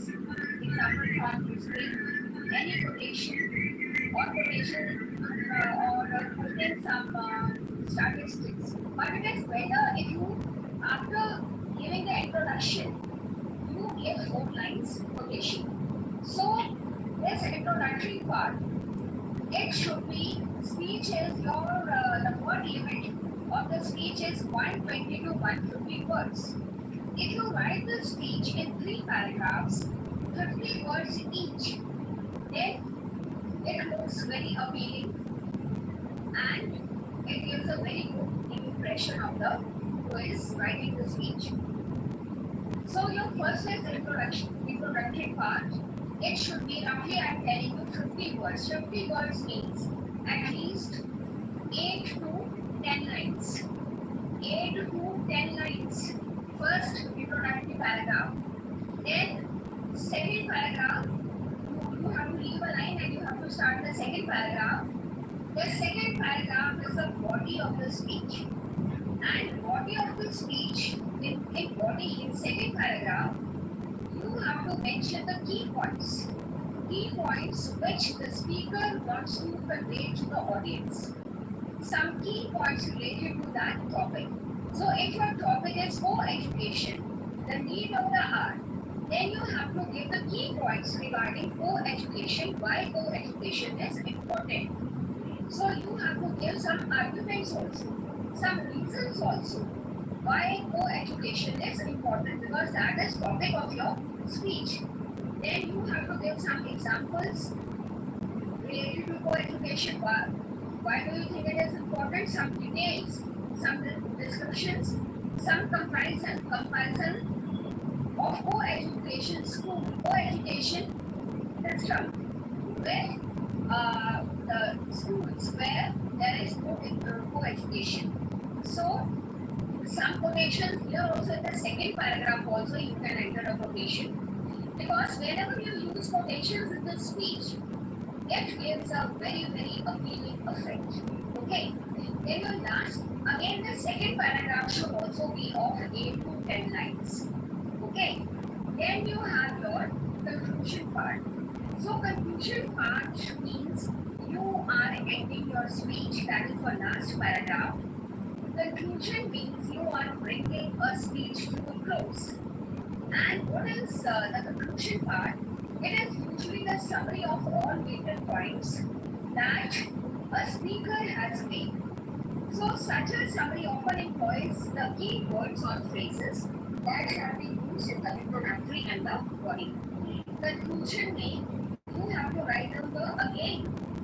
words. Example from history, any quotation or quoting some statistics. But it is better if you, after giving the introduction, you give 4 lines quotation. So this introductory part, it should be, speech is your, the word limit of the speech is 120 to 150 words. If you write the speech in 3 paragraphs, 50 words each, then it looks very appealing and it gives a very good impression of the who is writing the speech. So your first is introductory part. It should be roughly, I'm telling you, 50 words. 50 words means at least 8 to 10 lines. 8 to 10 lines. First introductory paragraph. Then second paragraph, you have to leave a line and you have to start the second paragraph. The second paragraph is the body of the speech. And body of the speech, in second paragraph, you have to mention the key points. Key points which the speaker wants to convey to the audience. Some key points related to that topic. So if your topic is co-education, the need of the hour, then you have to give the key points regarding co-education, why co-education is important. So you have to give some arguments also, some reasons also, why co-education is important, because that is topic of your speech. Then you have to give some examples related to co-education. Why do you think it is important? Some details, some descriptions, some comparison of co-education school, co-education system, where the schools where there is no co-education. So some quotations here also in the second paragraph also you can enter a quotation, because whenever you use quotations in the speech, it gives a very appealing effect. Okay. Then your last, again the second paragraph should also be of 8 to 10 lines. Okay. Then you have your conclusion part. So conclusion part means you are ending your speech, that is your last paragraph. Conclusion means you are bringing a speech to a close. And what is the conclusion part? It is usually the summary of all vital points that a speaker has made. So such a summary often employs the key words or phrases that have been used in the introductory and the body. Conclusion means you have to write down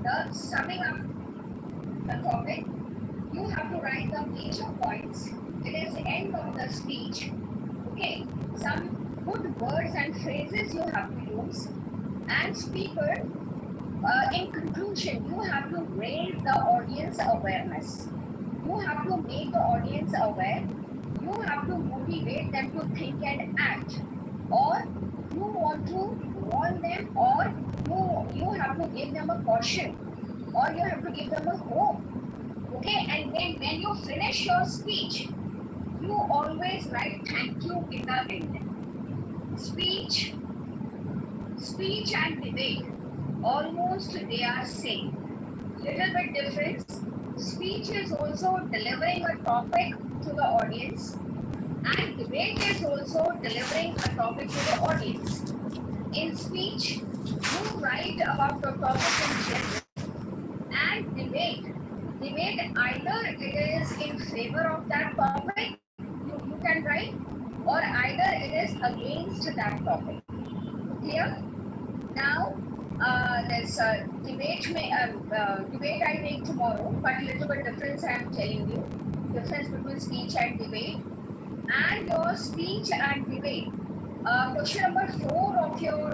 the summing up the topic. You have to write the major points. It is the end of the speech. Okay, some good words and phrases you have to use. And speaker, in conclusion, you have to raise the audience awareness. You have to make the audience aware. You have to motivate them to think and act. Or you want to warn them, or you have to give them a caution, or you have to give them a hope. Okay, and then when you finish your speech, you always write thank you in the end. Speech and debate, almost they are same. Little bit difference. Speech is also delivering a topic to the audience, and debate is also delivering a topic to the audience. In speech, you write about the topic in general, and debate either it is in favor of that topic, you can write, or either it is against that topic. Clear? Now, there's a debate I make tomorrow, but little bit difference I am telling you. Difference between speech and debate. And your speech and debate. Question number 4 of your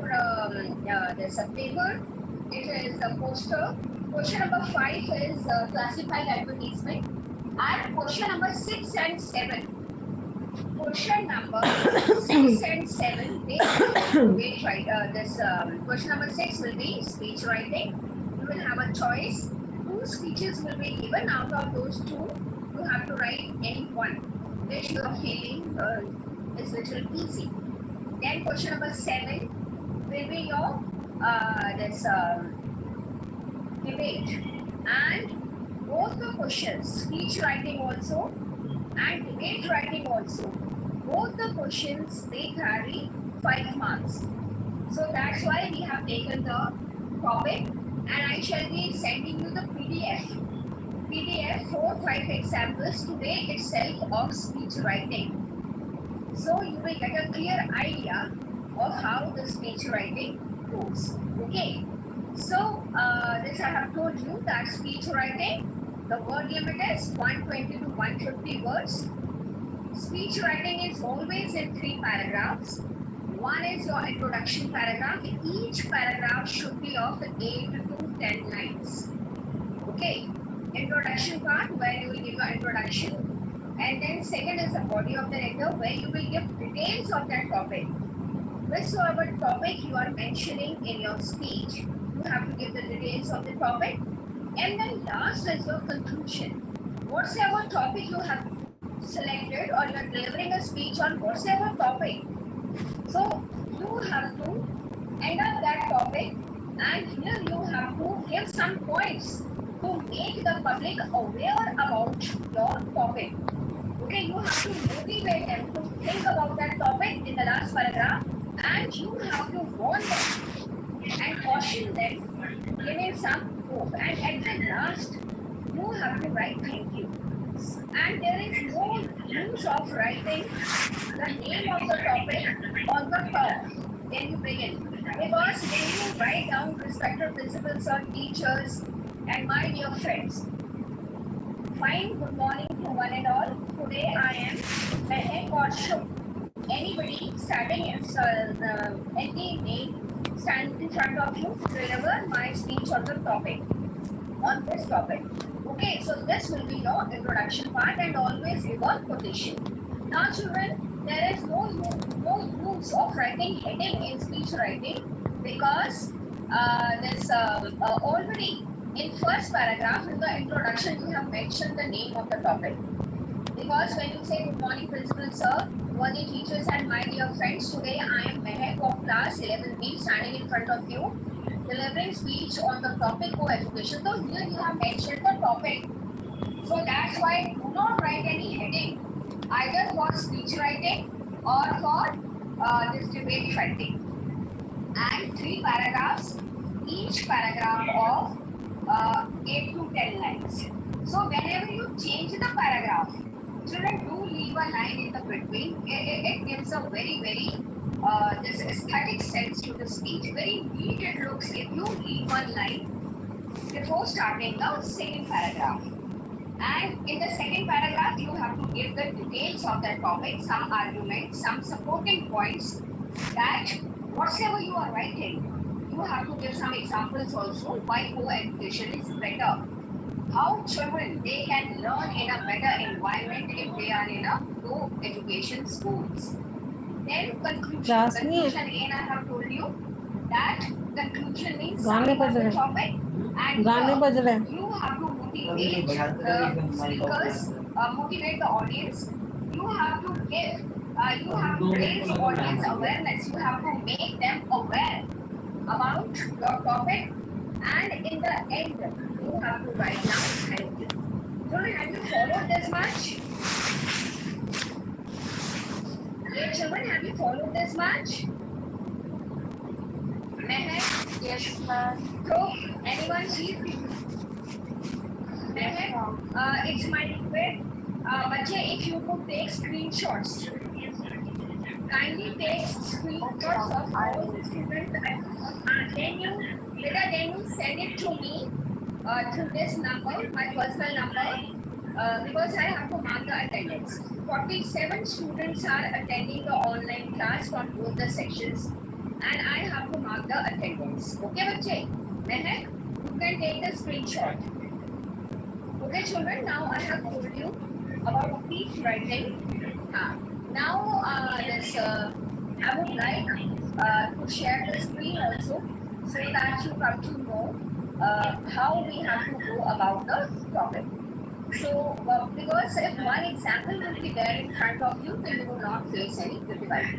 there's a paper. It is a poster. Question number 5 is classified advertisement. And question number 6 and 7. Question number 6 and 7, they debate question number 6 will be speech writing. You will have a choice. 2 speeches will be given. Out of those 2, you have to write any one, which you are feeling is little easy. Then question number 7, will be your this debate, and both the questions, speech writing also and debate writing also, both the questions they carry 5 marks. So that's why we have taken the topic, and I shall be sending you the PDF 4-5 examples today itself of speech writing. So you will get a clear idea of how the speech writing goes. Okay. So this I have told you that speech writing, the word limit is 120 to 150 words. Speech writing is always in 3 paragraphs. One is your introduction paragraph. Each paragraph should be of 8 to 10 lines. Okay. Introduction part where you will give your introduction. And then second is the body of the letter where you will give details of that topic. Whichever topic you are mentioning in your speech, you have to give the details of the topic. And then last is your conclusion. Whatever topic you have selected or you are delivering a speech on whatever topic. So you have to end up that topic, and here you have to give some points to make the public aware about your topic. Okay, you have to motivate them to think about that topic in the last paragraph, and you have to warn them and caution them, giving some hope. And at the last, you have to write thank you. And there is no use of writing the name of the topic on the top. Then you begin. Because when you write down respected principals or teachers and my dear friends, fine, good morning to one and all. Today I am Mehek or Shuk. Anybody standing any name stand in front of you to deliver my speech on the topic, on this topic. Okay, so this will be your introduction part and always give a quotation. Now children, there is no use of writing heading in speech writing because there's already in first paragraph in the introduction you have mentioned the name of the topic. Because when you say good morning principal sir, worthy teachers and my dear friends, today I am Mehek of class 11B standing in front of you delivering speech on the topic of education. So here you have mentioned the topic. So that's why do not write any heading either for speech writing or for this debate writing. And 3 paragraphs, each paragraph of 8 to 10 lines. So whenever you change the paragraph, children do leave a line in the between. It gives a very this aesthetic sense to the speech. Very neat it looks if you leave one line before starting the second paragraph. And in the second paragraph, you have to give the details of the topic, some arguments, some supporting points that whatever you are writing, you have to give some examples also why co-education is better. How children, they can learn in a better environment if they are in a co-education schools. Then conclusion. Conclusion again I have told you that conclusion means summing of the topic and you have to motivate the speakers, motivate the audience. You have to give, you have to raise audience awareness. You have to make them aware about your topic, and in the end, you have to write down thank you. Children, have you followed this much? Okay, children, have you followed this much? Mehek? Yes, ma'am. So, anyone see? Mehek, it's my request. Bache, if you could take screenshots. Kindly take screenshots of all the students and then you send it to me through this number, my personal number, because I have to mark the attendance. 47 students are attending the online class from both the sections, and I have to mark the attendance. Okay, bache? Mehek, you can take the screenshot. Okay, children, now I have told you about speech writing. Now, I would like to share the screen also so that you come to know how we have to go about the topic. So, because if one example will be there in front of you, then you will not face any difficulty.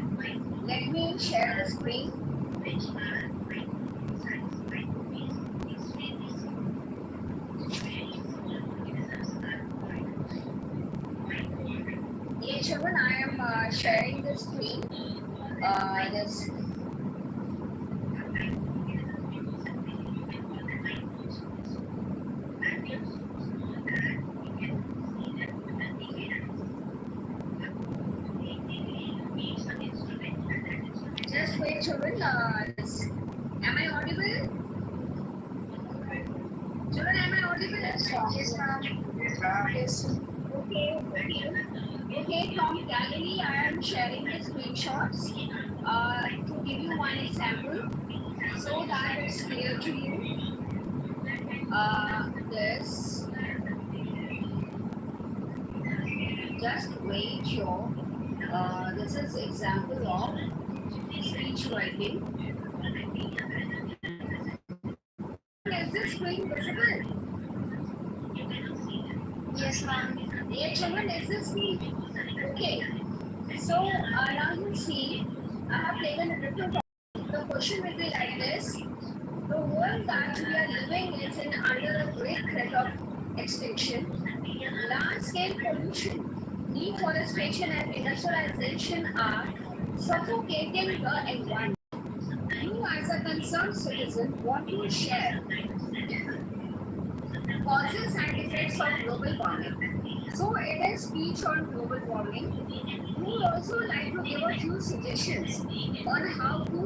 Let me share the screen. Yeah, children, I am sharing the screen. This just wait, children. Am I audible? Children, am I audible? Yes, ma'am. Yes, ma'am. Yes. Okay, okay. Okay, from Galilee, I am sharing the screenshots to give you one example so that it's clear to you. This, just wait here. This is example of speech writing. Is this screen visible? Yes, ma'am. Yeah, children, is this screen? Okay. So now you see, I have taken a different topic. The question will be like this. The world that we are living is in under a great threat of extinction. Large-scale pollution, deforestation and industrialization are suffocating the environment. You as a concerned citizen want to share causes and effects of global warming. So it is speech on global warming. We would also like to give a few suggestions on how to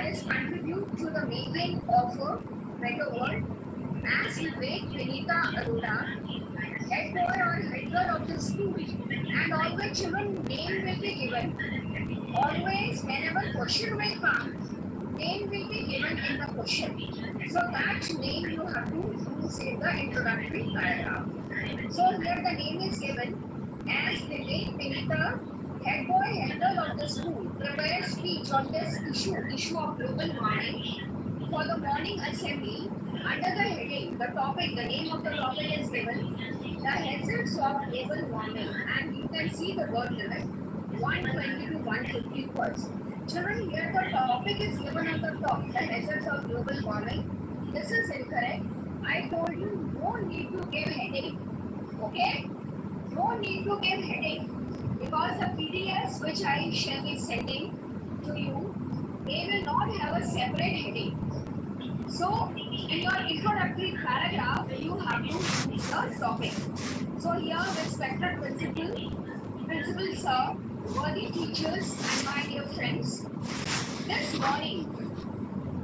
just contribute to the making of a better world. As Vivek Vinita Arora, head boy or head girl of the school, and all the children name will be given. Always, whenever question will come, name will be given in the question. So that name you have to use in the introductory paragraph. So here the name is given as Vivek Vinita, head boy, head girl of the school, prepare speech on this issue of global warming for the morning assembly. Under the heading, the topic, the name of the topic is given, the hazards of global warming, and you can see the word limit 120 to 150 words. Children, here the topic is given on the top, the hazards of global warming. This is incorrect. I told you no need to give heading. Okay? No need to give heading because the PDFs which I shall be sending to you, they will not have a separate heading. So, in your introductory paragraph, you have to use the topic. So, here, respected principal sir, worthy teachers, and my dear friends, this morning,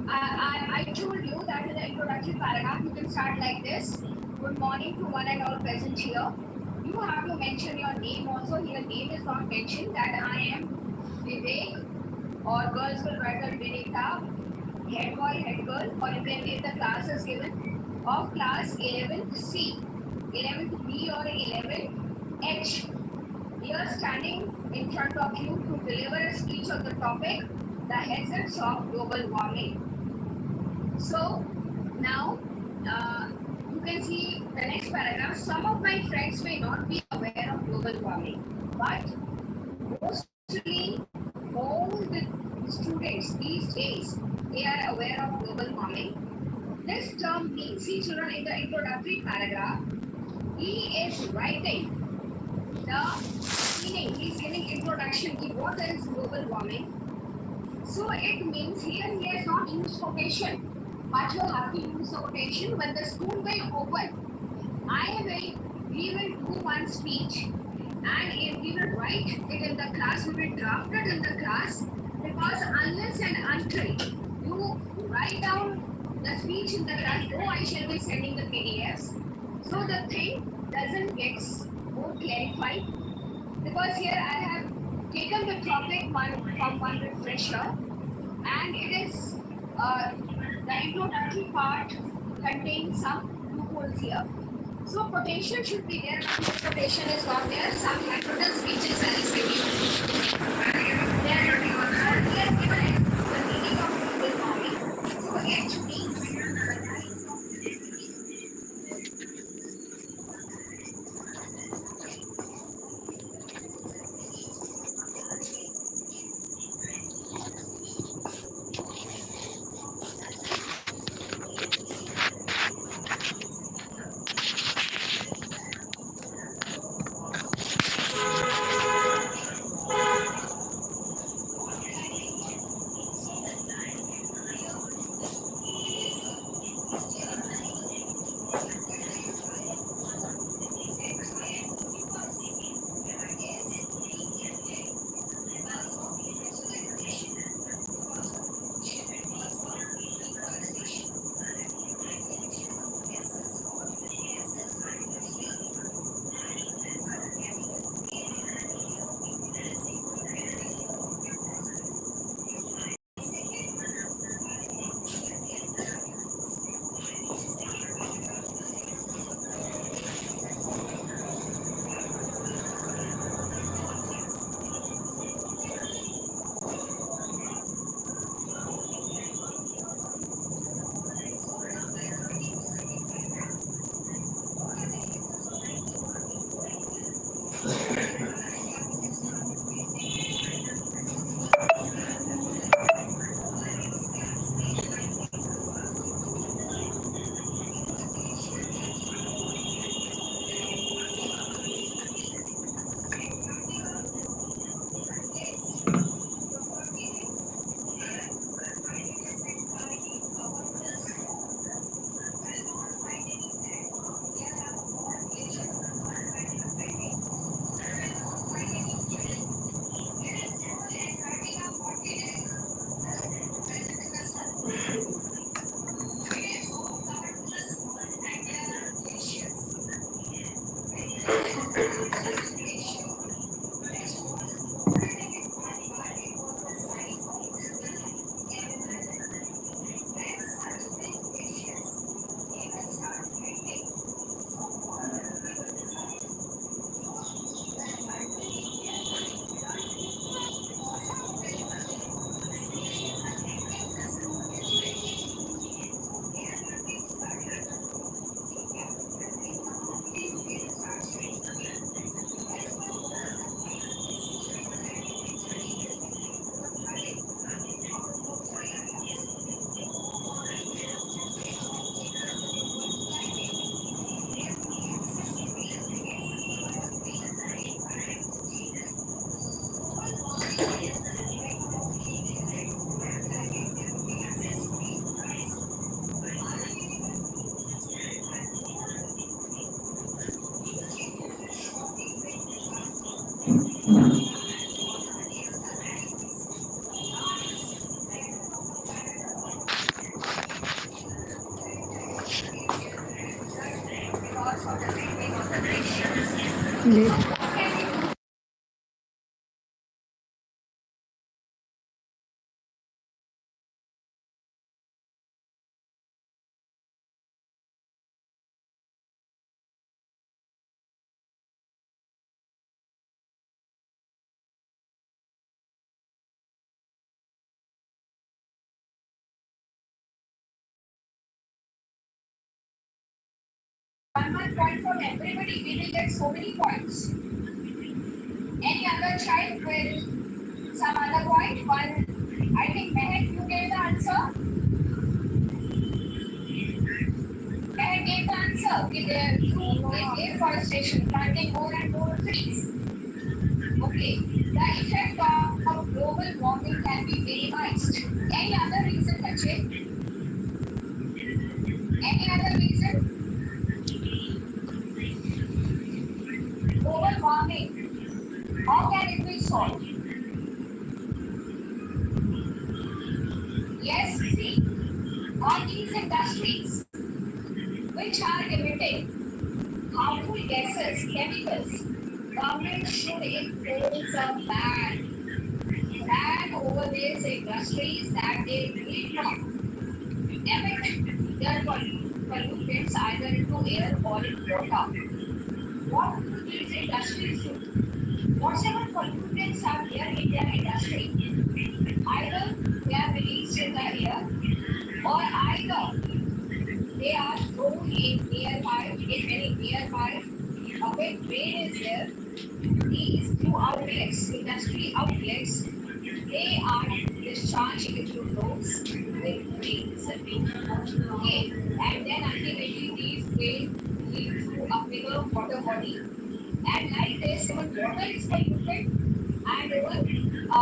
I told you that in the introductory paragraph, you can start like this. Good morning to one and all present here. You have to mention your name also. Here, name is not mentioned that I am Vivek, or girls will write a Vinita, head boy, head girl, or you can give the classes given of class 11C, 11th B or 11H. Here standing in front of you to deliver a speech on the topic, the hazards of global warming. So now you can see the next paragraph. Some of my friends may not be aware of global warming, but mostly all the students these days, they are aware of global warming. This term means, see children, in the introductory paragraph, he is writing the meaning, he is giving introduction to what is global warming. So it means here he has not used quotation, but you have to use the quotation when the school will open. We will do one speech and if we will write it in the class, we will draft it in the class because unless and until you write down the speech in the class, though I shall be sending the PDFs, so the thing doesn't get more clarified because here I have taken the topic from one refresher and it is the introductory part contains some loopholes here. So quotation should be there, but quotation is not there. Some handwritten speeches I send you. They are not also here given the meaning of global warming. So H means How can we do one point from everybody? We will get so many points. Any other child with some other point? One, I think Mehak, you gave the answer. Mehak gave the answer. With deforestation, planting more and more trees. Okay, the effect of global warming can be minimized. Any other reason, Lache? Any other reason? Global warming, how can it be solved? Yes, see, all these industries which are emitting harmful gases, chemicals, government should impose a ban over these industries that they will not emit their pollutants either into air or in water. What do these industries do? Whatever pollutants are there in their industry, either they are released in the air or either they are thrown in nearby, if any nearby a big drain is there, these two outlets, industry outlets, they are discharged into roads with drains. Okay, and then ultimately these drains lead to a bigger water body. And like this, even water is polluted, and even the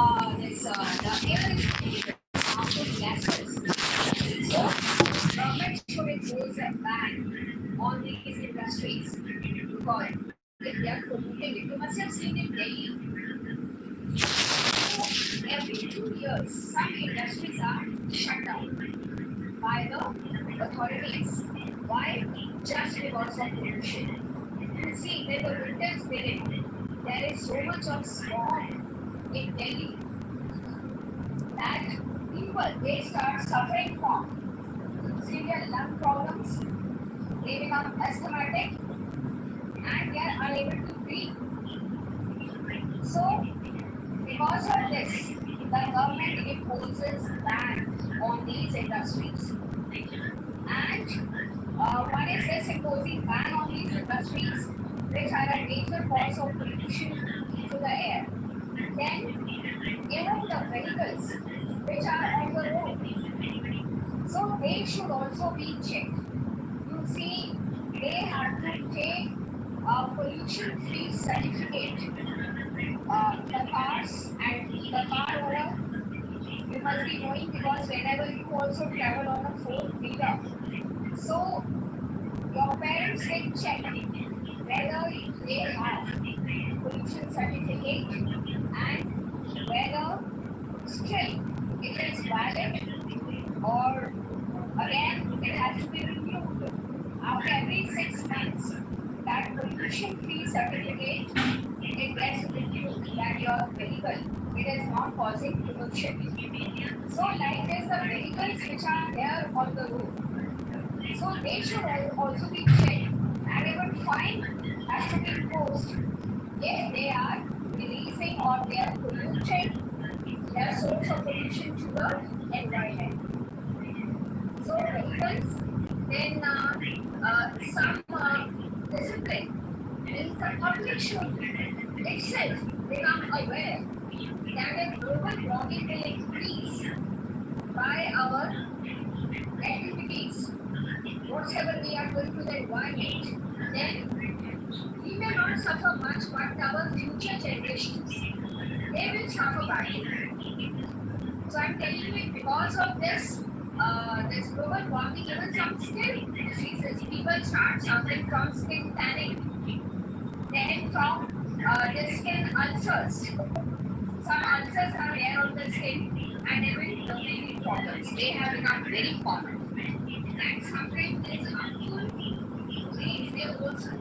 air is polluted, harmful gases. So, government should impose a ban on these industries because if they are polluting it, you must have seen in Delhi. So, every 2 years, some industries are shut down by the authorities. Why? Just because of pollution. You see, when the winters begin, there is so much of smog in Delhi that people they start suffering from severe lung problems, they become asthmatic and they are unable to breathe. So, because of this, the government imposes ban on these industries. And one is this imposing ban on these industries, which are a major cause of pollution to the air. Then, even the vehicles which are on the road, so they should also be checked. You see, they have to take a pollution-free certificate. The cars and the car owner, you must be knowing because whenever you also travel on a four-wheeler, so your parents can check whether they have pollution certificate and whether still it is valid or again it has to be renewed after every 6 months. That pollution free certificate it gets renewed that your vehicle it is not causing pollution. So like this the vehicles which are there on the road, so they should also be checked and even fine has to be imposed if they are releasing or they are polluting their source of pollution to the environment. So vehicles, then some discipline means the public should itself become aware that a global warming will increase by our activities, whatever we are doing to the environment, then we may not suffer much, but our future generations, they will suffer badly. So I'm telling you, because of this global warming, even some skin diseases, people start suffering from skin tanning, then from the skin ulcers. Some ulcers are there on the skin, and even the breathing problems. They have become very common. And sometimes it's harmful. They also